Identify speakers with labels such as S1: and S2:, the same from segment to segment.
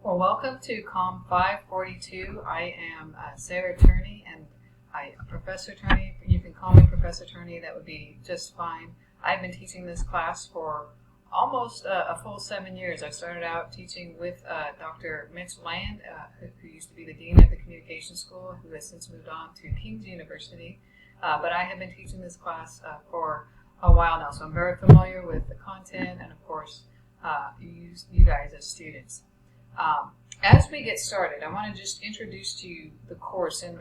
S1: Well, welcome to COM 542. I am Sarah Turney, and I am Professor Turney. You can call me Professor Turney. That would be just fine. I've been teaching this class for almost a full 7 years. I started out teaching with Dr. Mitch Land, who used to be the Dean of the Communication School, who has since moved on to King's University. But I have been teaching this class for a while now, so I'm very familiar with the content and, of course, you guys as students. As we get started, I want to just introduce to you the course and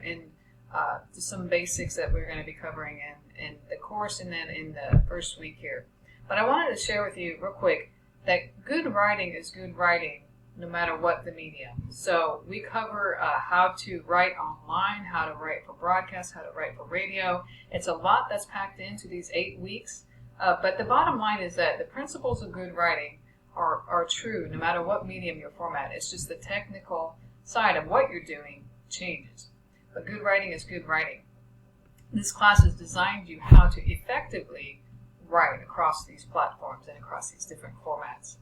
S1: some basics that we're going to be covering in the course and then in the first week here. But I wanted to share with you real quick that good writing is good writing no matter what the medium. So we cover how to write online, how to write for broadcast, how to write for radio. It's a lot that's packed into these 8 weeks. But the bottom line is that the principles of good writing are true no matter what medium your format. It's just the technical side of what you're doing changes. But good writing is good writing. This class is designed you how to effectively write across these platforms and across these different formats.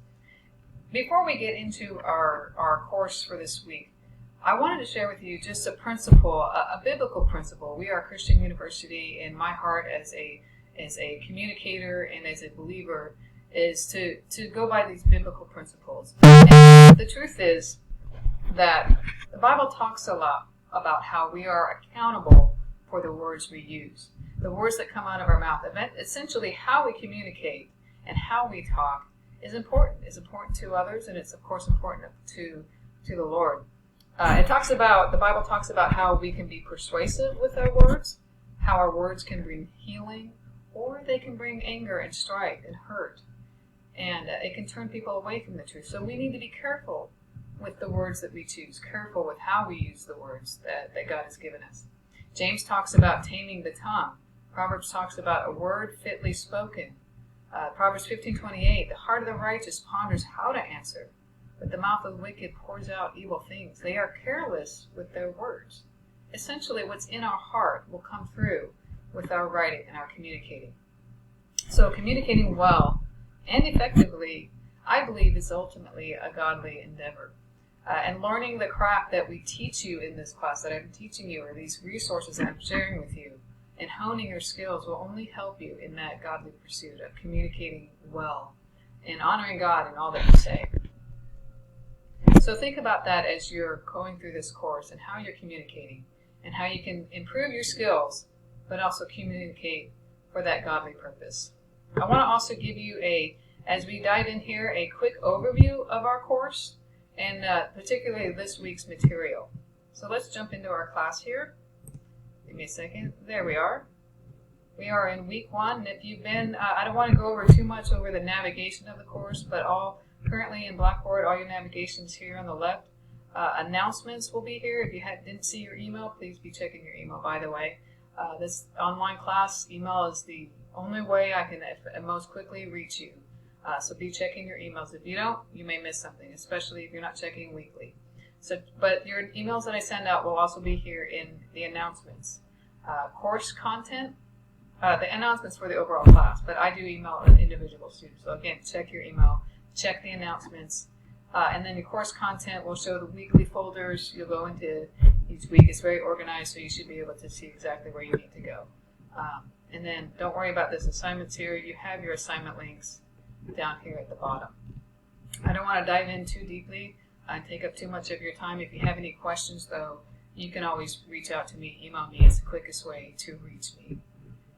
S1: Before we get into our course for this week, I wanted to share with you just a principle, a biblical principle. We are a Christian university, and my heart as a communicator and as a believer is to go by these biblical principles. And the truth is that the Bible talks a lot about how we are accountable for the words we use, the words that come out of our mouth. Essentially, how we communicate and how we talk is important. It's important to others, and it's of course important to the Lord. The Bible talks about how we can be persuasive with our words, how our words can bring healing, or they can bring anger and strife and hurt. And it can turn people away from the truth. So we need to be careful with the words that we choose, careful with how we use the words that God has given us. James talks about taming the tongue. Proverbs talks about a word fitly spoken. Proverbs 15:28, the heart of the righteous ponders how to answer, but the mouth of the wicked pours out evil things. They are careless with their words. Essentially, what's in our heart will come through with our writing and our communicating. So communicating well and effectively, I believe, is ultimately a godly endeavor. And learning the craft that we teach you in this class, that I'm teaching you, or these resources that I'm sharing with you, and honing your skills will only help you in that godly pursuit of communicating well and honoring God in all that you say. So think about that as you're going through this course and how you're communicating and how you can improve your skills, but also communicate for that godly purpose. I want to also give you as we dive in here, a quick overview of our course and particularly this week's material. So let's jump into our class here. Give me a second. There we are. We are in week 1. And if you've been, I don't want to go over too much over the navigation of the course, but currently in Blackboard, all your navigation's here on the left. Announcements will be here. If you didn't see your email, please be checking your email, by the way. This online class email is the only way I can most quickly reach you. So be checking your emails. If you don't, you may miss something, especially if you're not checking weekly. But your emails that I send out will also be here in the announcements. Course content, the announcements for the overall class, but I do email individual students. So again, check your email, check the announcements, and then your course content will show the weekly folders you'll go into each week. It's very organized, so you should be able to see exactly where you need to go. And then don't worry about this assignments here. You have your assignment links down here at the bottom. I don't want to dive in too deeply and take up too much of your time. If you have any questions, though, you can always reach out to me. Email me is the quickest way to reach me.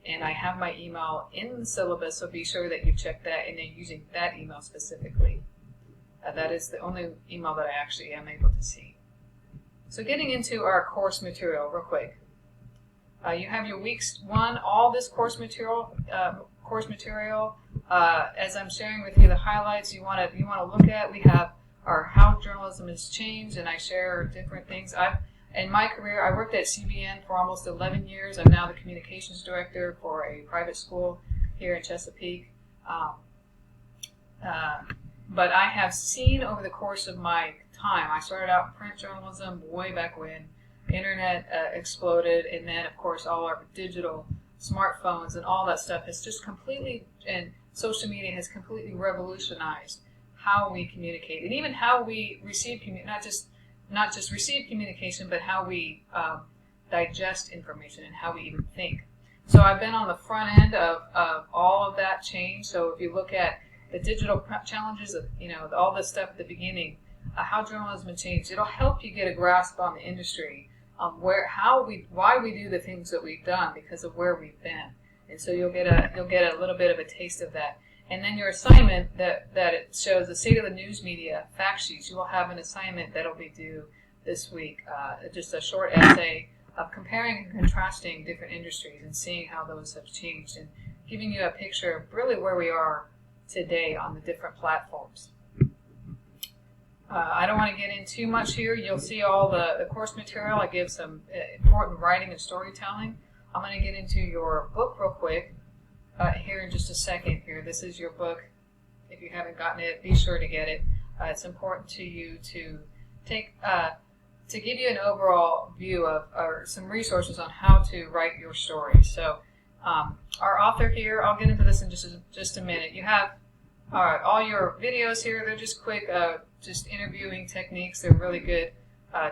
S1: And I have my email in the syllabus, so be sure that you check that and then using that email specifically. That is the only email that I actually am able to see. So getting into our course material real quick. You have your weeks 1, all this course material. As I'm sharing with you the highlights you want to look at, we have our how journalism has changed, and I share different things. In my career, I worked at CBN for almost 11 years. I'm now the communications director for a private school here in Chesapeake. But I have seen over the course of my time, I started out in print journalism way back when internet exploded, and then of course all our digital smartphones and all that stuff has just completely, and social media has completely revolutionized how we communicate, and even how we receive not just receive communication, but how we digest information and how we even think. So I've been on the front end of all of that change. So if you look at the digital challenges of, all this stuff at the beginning, how journalism has changed, it'll help you get a grasp on the industry, why we do the things that we've done because of where we've been. And so you'll get a little bit of a taste of that. And then your assignment that it shows the state of the news media fact sheets. You will have an assignment that'll be due this week, just a short essay of comparing and contrasting different industries and seeing how those have changed and giving you a picture of really where we are today on the different platforms. I don't want to get in too much here. You'll see all the course material. I give some important writing and storytelling. I'm going to get into your book real quick here in just a second here. This is your book. If you haven't gotten it, be sure to get it. It's important to you to take to give you an overall view of or some resources on how to write your story. So our author here, I'll get into this in just a minute. You have all your videos here. They're just quick, just interviewing techniques. They're really good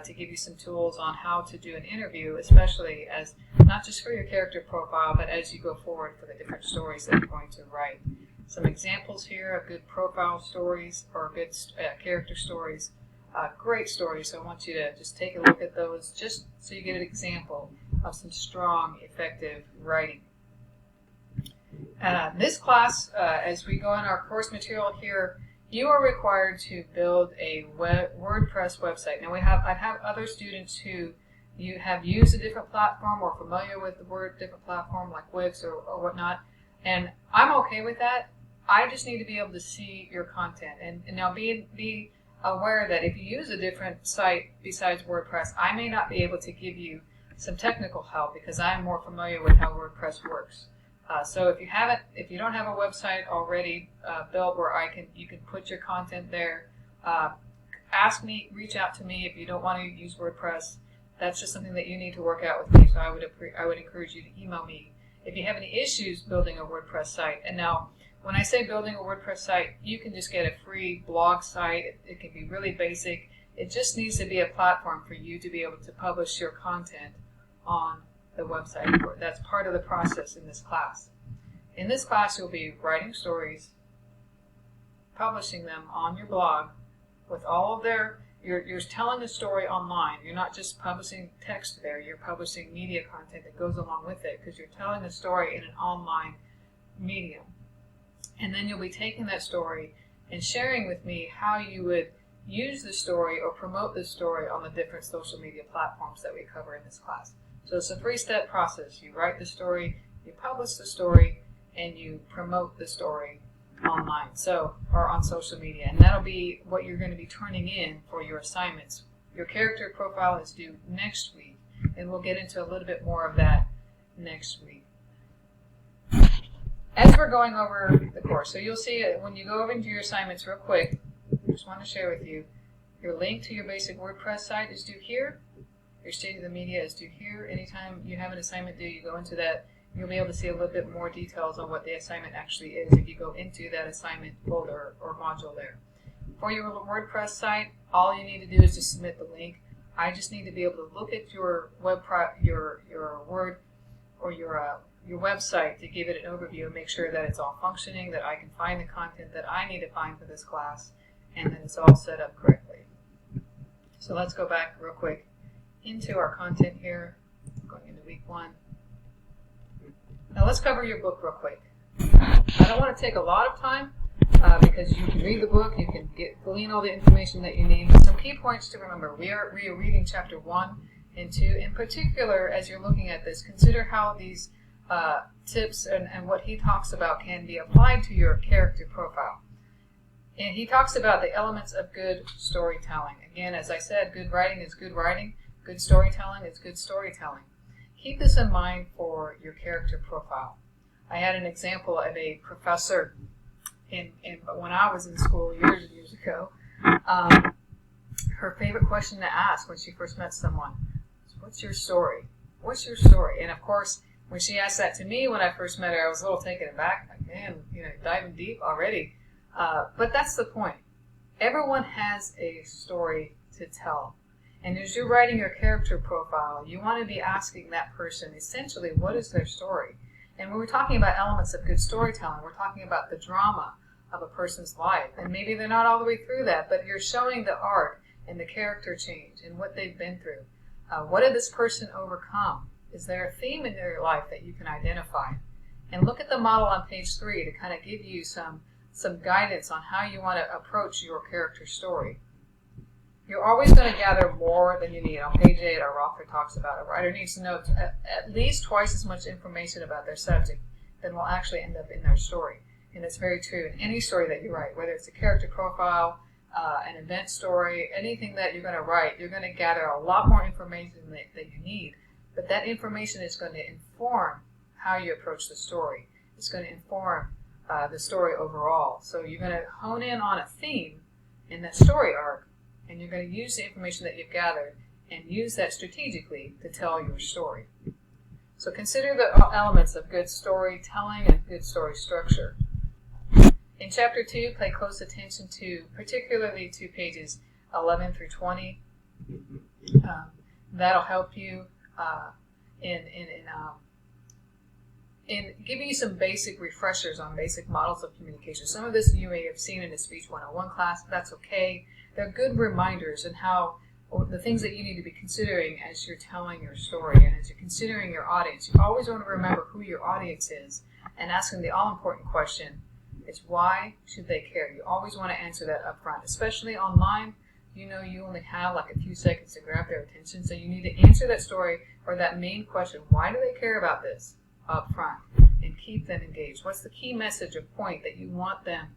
S1: to give you some tools on how to do an interview, especially as not just for your character profile, but as you go forward for the different stories that you're going to write. Some examples here of good profile stories or good character stories. Great stories, so I want you to just take a look at those just so you get an example of some strong, effective writing. This class, as we go in our course material here, you are required to build a WordPress website. Now I've had other students who you have used a different platform or familiar with the different platform like Wix or whatnot, and I'm okay with that. I just need to be able to see your content, and now be aware that if you use a different site besides WordPress, I may not be able to give you some technical help because I'm more familiar with how WordPress works. So if you don't have a website already built where you can put your content there, reach out to me if you don't want to use WordPress. That's just something that you need to work out with me. So I would encourage you to email me if you have any issues building a WordPress site. And now, when I say building a WordPress site, you can just get a free blog site. It can be really basic. It just needs to be a platform for you to be able to publish your content on the website. That's part of the process in this class. In this class, you'll be writing stories, publishing them on your blog with all of you're telling a story online. You're not just publishing text there. You're publishing media content that goes along with it because you're telling a story in an online medium. And then you'll be taking that story and sharing with me how you would use the story or promote the story on the different social media platforms that we cover in this class. So it's a 3-step process. You write the story, you publish the story, and you promote the story online, or on social media. And that'll be what you're going to be turning in for your assignments. Your character profile is due next week, and we'll get into a little bit more of that next week. As we're going over the course, so you'll see when you go over into your assignments real quick, I just want to share with you, your link to your basic WordPress site is due here. Your state of the media is due here. Anytime you have an assignment due, you go into that. You'll be able to see a little bit more details on what the assignment actually is if you go into that assignment folder or module there. For your WordPress site, all you need to do is just submit the link. I just need to be able to look at your your Word or your website to give it an overview and make sure that it's all functioning, that I can find the content that I need to find for this class, and that it's all set up correctly. So let's go back real quick into our content here, going into week 1. Now let's cover your book real quick. I don't want to take a lot of time because you can read the book, you can glean all the information that you need. Some key points to remember. We are reading chapter 1 and 2. In particular, as you're looking at this, consider how these tips and what he talks about can be applied to your character profile. And he talks about the elements of good storytelling. Again, as I said, good writing is good writing. Good storytelling is good storytelling. Keep this in mind for your character profile. I had an example of a professor when I was in school years and years ago. Her favorite question to ask when she first met someone was, "What's your story? What's your story?" And of course, when she asked that to me when I first met her, I was a little taken aback. Like, man, diving deep already. But that's the point. everyone has a story to tell. And as you're writing your character profile, you want to be asking that person essentially, what is their story? And when we're talking about elements of good storytelling, we're talking about the drama of a person's life. And maybe they're not all the way through that, but you're showing the arc and the character change and what they've been through. What did this person overcome? Is there a theme in their life that you can identify? And look at the model on page 3 to kind of give you some guidance on how you want to approach your character story. You're always going to gather more than you need. On page 8, our author talks about a writer needs to know at least twice as much information about their subject than will actually end up in their story. And it's very true in any story that you write, whether it's a character profile, an event story, anything that you're going to write, you're going to gather a lot more information that you need. But that information is going to inform how you approach the story. It's going to inform the story overall. So you're going to hone in on a theme in that story arc, and you're going to use the information that you've gathered and use that strategically to tell your story. So consider the elements of good storytelling and good story structure. In Chapter 2, pay close attention to, particularly to pages 11 through 20. That'll help you in giving you some basic refreshers on basic models of communication. Some of this you may have seen in a Speech 101 class, but that's okay. They're good reminders and how the things that you need to be considering as you're telling your story and as you're considering your audience. You always want to remember who your audience is and asking the all-important question is, why should they care? You always want to answer that up front, especially online. You know you only have like a few seconds to grab their attention, so you need to answer that story or that main question, why do they care about this, up front, and keep them engaged. What's the key message or point that you want them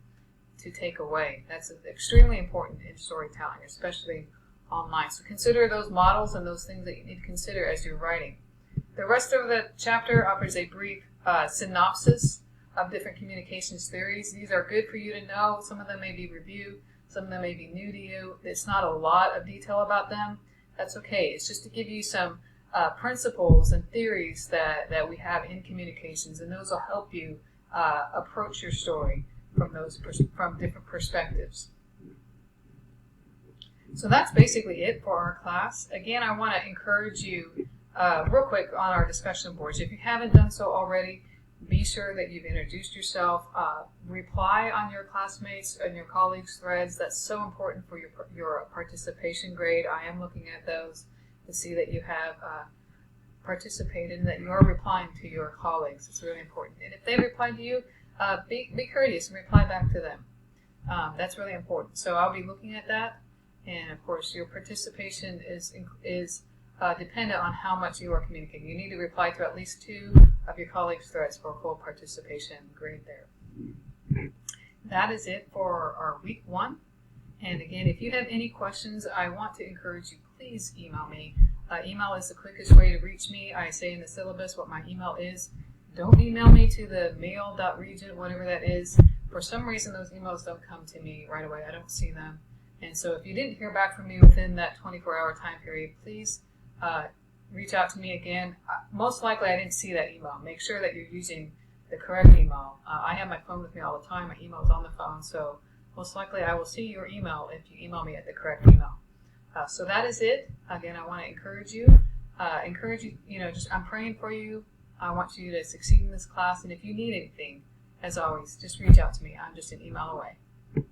S1: to take away? That's extremely important in storytelling, especially online. So consider those models and those things that you need to consider as you're writing. The rest of the chapter offers a brief synopsis of different communications theories. These are good for you to know. Some of them may be review, some of them may be new to you. It's not a lot of detail about them. That's okay. It's just to give you some principles and theories that we have in communications, and those will help you approach your story from different perspectives. So that's basically it for our class. Again, I want to encourage you real quick on our discussion boards. If you haven't done so already, be sure that you've introduced yourself. Reply on your classmates and your colleagues' threads. That's so important for your participation grade. I am looking at those to see that you have participated and that you are replying to your colleagues. It's really important. And if they reply to you, be courteous and reply back to them. That's really important. So I'll be looking at that. And of course, your participation is dependent on how much you are communicating. You need to reply to at least 2 of your colleagues' threads for full participation grade there. That is it for our week 1. And again, if you have any questions, I want to encourage you, please email me. Email is the quickest way to reach me. I say in the syllabus what my email is. Don't email me to the mail.regent, whatever that is. For some reason, those emails don't come to me right away. I don't see them. And so if you didn't hear back from me within that 24-hour time period, please reach out to me again. Most likely I didn't see that email. Make sure that you're using the correct email. I have my phone with me all the time. My email is on the phone, so most likely I will see your email if you email me at the correct email. So that is it. Again, I want to encourage you, I'm praying for you. I want you to succeed in this class, and if you need anything, as always, just reach out to me. I'm just an email away.